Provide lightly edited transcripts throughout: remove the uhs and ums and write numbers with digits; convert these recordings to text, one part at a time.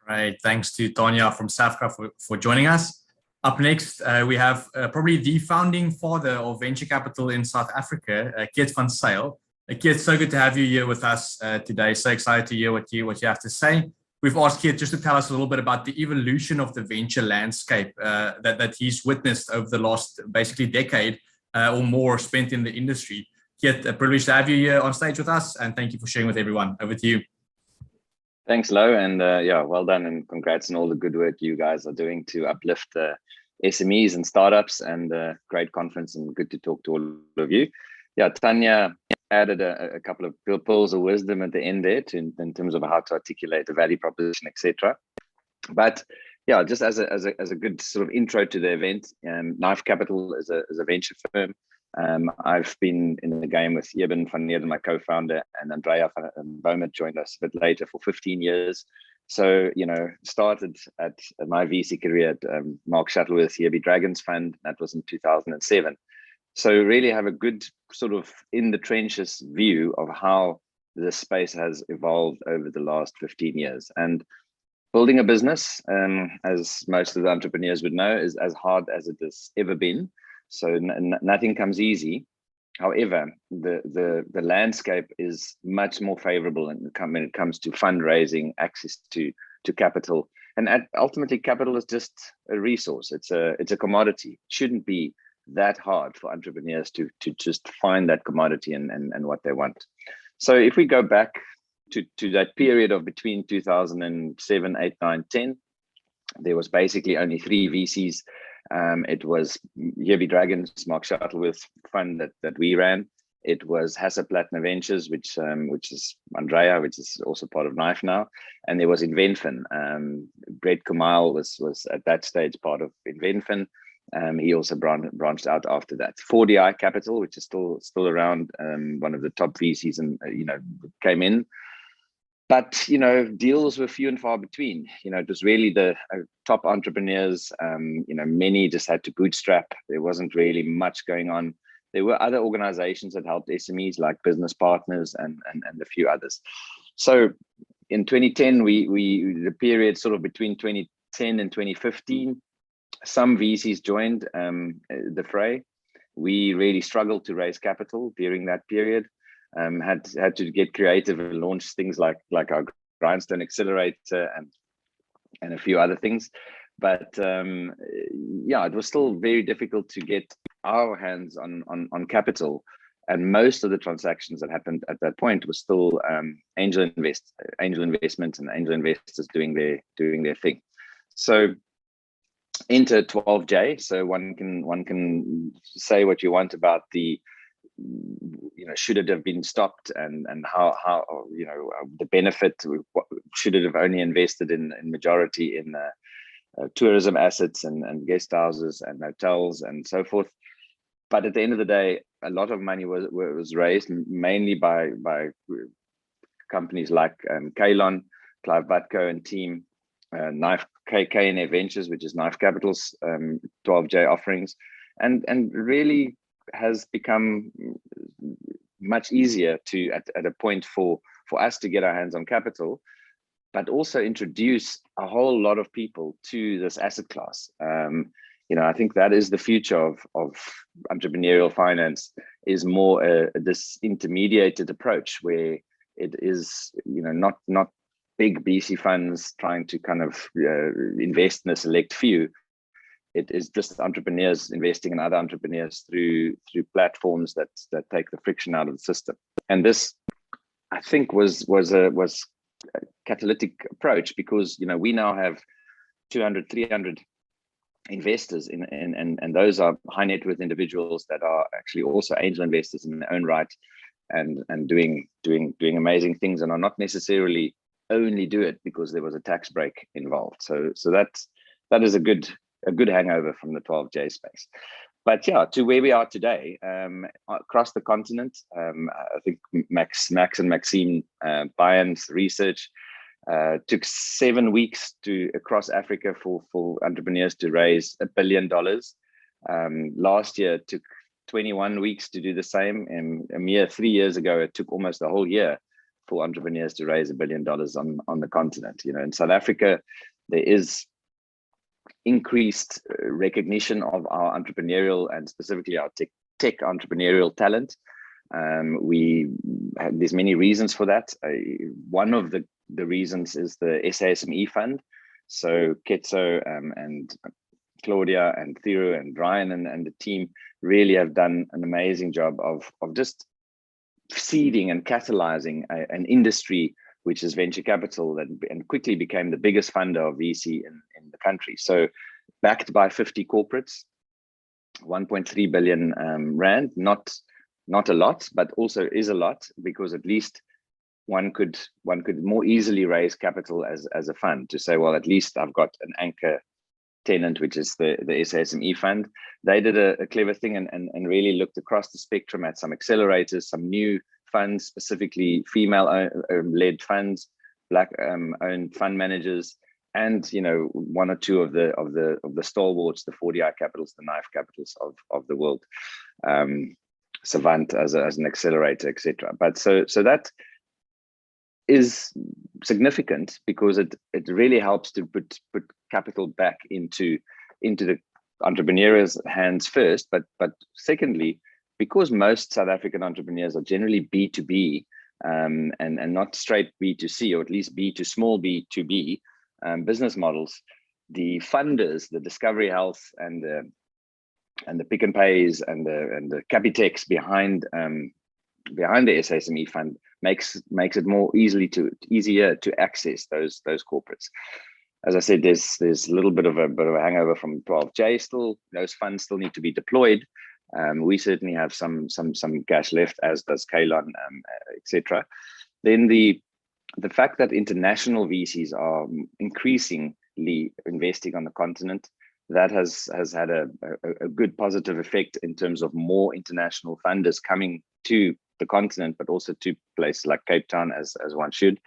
Right. Thanks to Tonya from Safka for joining us. Up next, we have probably the founding father of venture capital in South Africa, Keet van Zyl. Keet, so good to have you here with us today. So excited to hear what you have to say. We've asked Keet just to tell us a little bit about the evolution of the venture landscape that he's witnessed over the last basically decade or more spent in the industry. Keet, a privilege to have you here on stage with us, and thank you for sharing with everyone. Over to you. Thanks, Lo, and yeah, well done, and congrats on all the good work you guys are doing to uplift SMEs and startups, and great conference, and good to talk to all of you. Yeah, Tanya added a couple of pearls of wisdom at the end there in terms of how to articulate the value proposition, etc. But yeah, just as a good sort of intro to the event, Knife Capital is a venture firm. I've been in the game with Eben van Neerden, my co-founder, and Andrea van Bomet joined us a bit later for 15 years. So, started at my VC career at Mark Shuttleworth's Here Be Dragons Fund. That was in 2007. So really have a good sort of in the trenches view of how this space has evolved over the last 15 years. And building a business, as most of the entrepreneurs would know, is as hard as it has ever been. So nothing comes easy. However, the landscape is much more favorable when it comes to fundraising, access to capital, and ultimately capital is just a resource. It's a commodity. It shouldn't be that hard for entrepreneurs to just find that commodity and what they want. So if we go back to that period of between 2007, 8, 9, 10, there was basically only 3 VCs. It was Here Be Dragons, Mark Shuttleworth fund that we ran. It was Hasselplattner Ventures, which is Andrea, which is also part of Knife now, and there was Inventfin. Brett Kumail was at that stage part of Inventfin. He also branched out after that. 4DI Capital, which is still around, one of the top VCs, and came in. But deals were few and far between. It was really the top entrepreneurs. Many just had to bootstrap. There wasn't really much going on. There were other organizations that helped SMEs like Business Partners and a few others. So in 2010, the period sort of between 2010 and 2015, some VCs joined the fray. We really struggled to raise capital during that period. Had to get creative and launch things like our Grindstone Accelerator and a few other things. But it was still very difficult to get our hands on capital. And most of the transactions that happened at that point was still angel investment and angel investors doing their thing. So into 12J. So one can say what you want about the should it have been stopped and how the benefit, should it have only invested in majority in tourism assets and guest houses and hotels and so forth. But at the end of the day, a lot of money was raised mainly by companies like Kalon, Clive Butko and team, Knife KNF Ventures, which is Knife Capital's 12J offerings, and really has become much easier to at a point for us to get our hands on capital, but also introduce a whole lot of people to this asset class. I think that is the future of entrepreneurial finance, is more this intermediated approach where it is not big BC funds trying to kind of invest in a select few. It is just entrepreneurs investing in other entrepreneurs through platforms that take the friction out of the system. And this, I think, was a catalytic approach, because we now have 200, 300 investors and those are high net worth individuals that are actually also angel investors in their own right, and doing amazing things, and are not necessarily only do it because there was a tax break involved. So that is a good hangover from the 12J space. But yeah, to where we are today, across the continent, I think Max and Maxime Bayern's research took 7 weeks across Africa for entrepreneurs to raise $1 billion. Last year it took 21 weeks to do the same, and a mere 3 years ago it took almost a whole year for entrepreneurs to raise $1 billion on the continent. In South Africa, there is increased recognition of our entrepreneurial and specifically our tech entrepreneurial talent. There's many reasons for that. One of the reasons is the SASME fund. So Ketso and Claudia and Thiru and Ryan and the team really have done an amazing job of just seeding and catalyzing an industry which is venture capital, and quickly became the biggest funder of VC in the country. So backed by 50 corporates, 1.3 billion rand, not a lot, but also is a lot, because at least one could more easily raise capital as a fund to say, well, at least I've got an anchor tenant, which is the SASME fund. They did a clever thing and really looked across the spectrum at some accelerators, some new funds, specifically female led funds, black owned fund managers, and one or two of the stalwarts, the 40i capitals, the knife capitals of the world, Savant as an accelerator, etc. But so that is significant because it really helps to put capital back into the entrepreneurs' hands first, but secondly, because most South African entrepreneurs are generally B2B and not straight B2C, or at least B to small B2B business models, the funders, the Discovery Health and the Pick and Pays and the Capitex behind the SASME fund makes it more easier to access those corporates. As I said, there's a little bit of a hangover from 12J still. Those funds still need to be deployed. We certainly have some cash left, as does Kalon, etc. Then the fact that international VCs are increasingly investing on the continent, that has had a good positive effect in terms of more international funders coming to the continent, but also to places like Cape Town, as one should,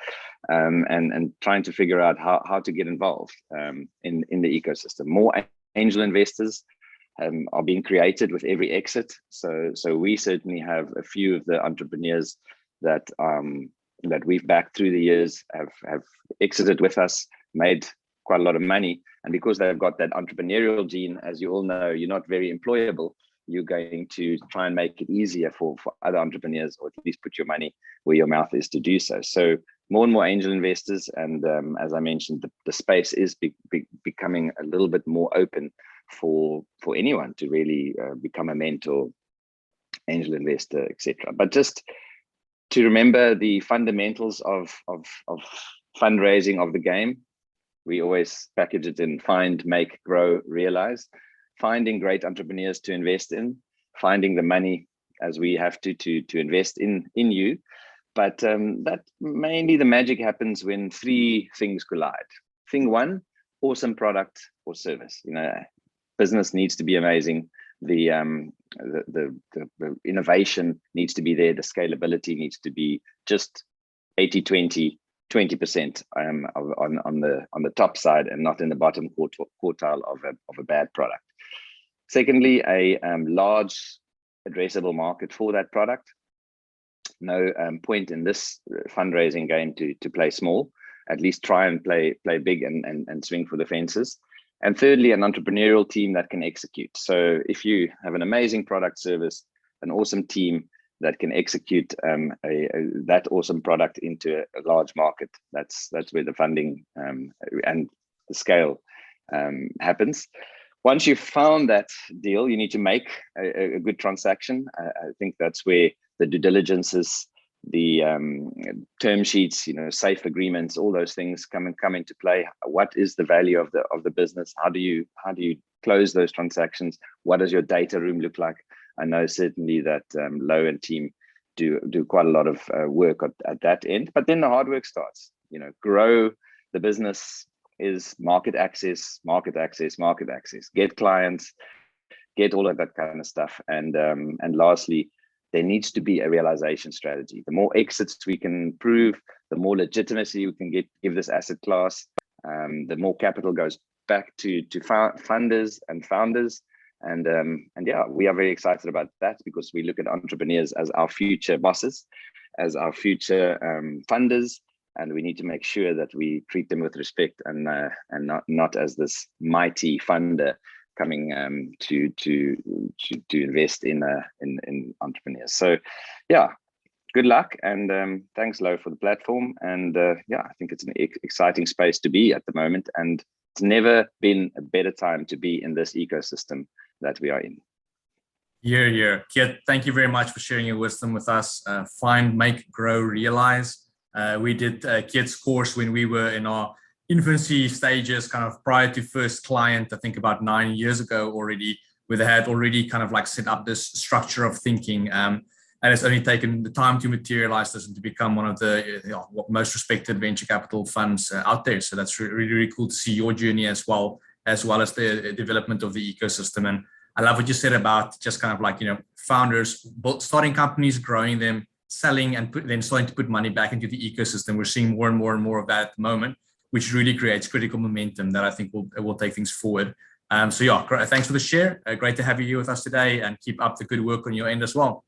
and trying to figure out how to get involved in the ecosystem. More angel investors are being created with every exit. So we certainly have a few of the entrepreneurs that we've backed through the years have exited with us, made quite a lot of money. And because they've got that entrepreneurial gene, as you all know, you're not very employable. You're going to try and make it easier for other entrepreneurs, or at least put your money where your mouth is to do so. So more and more angel investors. And as I mentioned, the space is becoming a little bit more open for anyone to really become a mentor, angel investor, etc. But just to remember the fundamentals of fundraising of the game, we always package it in find, make, grow, realize. Finding great entrepreneurs to invest in, finding the money as we have to invest in you. But that mainly the magic happens when three things collide. Thing one, awesome product or service. Business needs to be amazing. The innovation needs to be there. The scalability needs to be just 80-20, 20% on the top side, and not in the bottom quartile of a bad product. Secondly, a large addressable market for that product. No point in this fundraising game to play small. At least try and play big and swing for the fences. And thirdly, an entrepreneurial team that can execute. So if you have an amazing product service, an awesome team that can execute that awesome product into a large market, that's where the funding and the scale happens. Once you've found that deal, you need to make a good transaction. I think that's where the due diligences, the term sheets, safe agreements, all those things come into play. What is the value of the business? How do you close those transactions? What does your data room look like? I know certainly that Lo and team do quite a lot of work at that end, but then the hard work starts. Grow the business is market access, get clients, get all of that kind of stuff. And lastly, there needs to be a realization strategy. The more exits we can prove, the more legitimacy we can give this asset class, the more capital goes back to funders and founders. And yeah, we are very excited about that, because we look at entrepreneurs as our future bosses. as our future funders, and we need to make sure that we treat them with respect and not as this mighty funder coming to invest in entrepreneurs. So yeah, good luck, and thanks, Lo, for the platform. And yeah, I think it's an exciting space to be at the moment, and it's never been a better time to be in this ecosystem that we are in. Yeah. Keet, thank you very much for sharing your wisdom with us. Find, make, grow, realize. We did Keet's course when we were in our infancy stages, kind of prior to first client, I think about 9 years ago already, where they had already kind of like set up this structure of thinking. And it's only taken the time to materialize this and to become one of the most respected venture capital funds out there. So that's really cool to see your journey as well as the development of the ecosystem. And I love what you said about just kind of like, founders starting companies, growing them, selling, and then starting to put money back into the ecosystem. We're seeing more and more of that at the moment, which really creates critical momentum that I think will take things forward. So yeah, thanks for the share. Great to have you here with us today, and keep up the good work on your end as well.